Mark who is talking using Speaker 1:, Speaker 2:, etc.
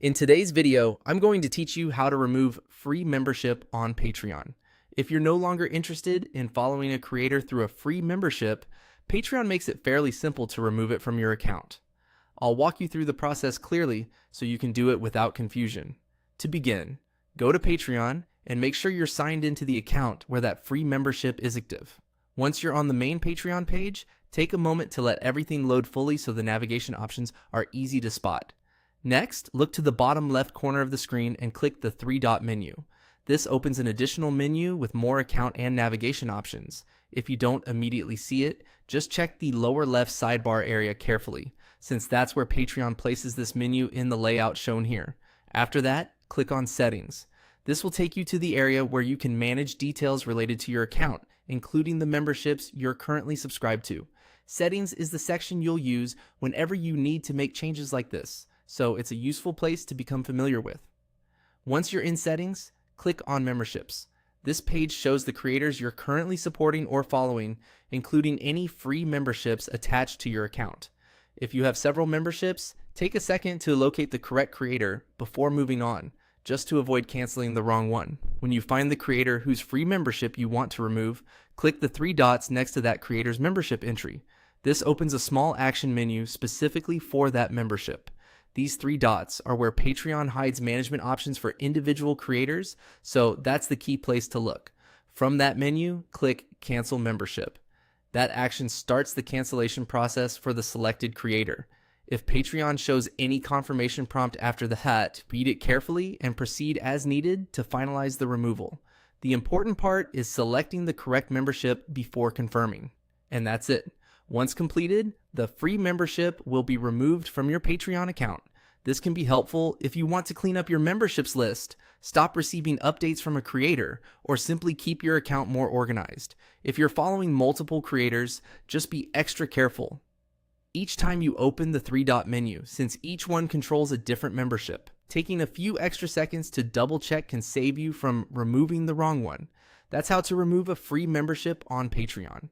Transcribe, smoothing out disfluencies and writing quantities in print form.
Speaker 1: In today's video, I'm going to teach you how to remove free membership on Patreon. If you're no longer interested in following a creator through a free membership, Patreon makes it fairly simple to remove it from your account. I'll walk you through the process clearly so you can do it without confusion. To begin, go to Patreon and make sure you're signed into the account where that free membership is active. Once you're on the main Patreon page, take a moment to let everything load fully so the navigation options are easy to spot. Next, look to the bottom left corner of the screen and click the three-dot menu. This opens an additional menu with more account and navigation options. If you don't immediately see it, just check the lower left sidebar area carefully, since that's where Patreon places this menu in the layout shown here. After that, click on Settings. This will take you to the area where you can manage details related to your account, including the memberships you're currently subscribed to. Settings is the section you'll use whenever you need to make changes like this, so it's a useful place to become familiar with. Once you're in Settings, click on Memberships. This page shows the creators you're currently supporting or following, including any free memberships attached to your account. If you have several memberships, take a second to locate the correct creator before moving on, just to avoid canceling the wrong one. When you find the creator whose free membership you want to remove, click the three dots next to that creator's membership entry. This opens a small action menu specifically for that membership. These three dots are where Patreon hides management options for individual creators, so that's the key place to look. From that menu, click Cancel Membership. That action starts the cancellation process for the selected creator. If Patreon shows any confirmation prompt after the hat, read it carefully and proceed as needed to finalize the removal. The important part is selecting the correct membership before confirming. And that's it. Once completed, the free membership will be removed from your Patreon account. This can be helpful if you want to clean up your memberships list, stop receiving updates from a creator, or simply keep your account more organized. If you're following multiple creators, just be extra careful each time you open the three-dot menu, since each one controls a different membership. Taking a few extra seconds to double check can save you from removing the wrong one. That's how to remove a free membership on Patreon.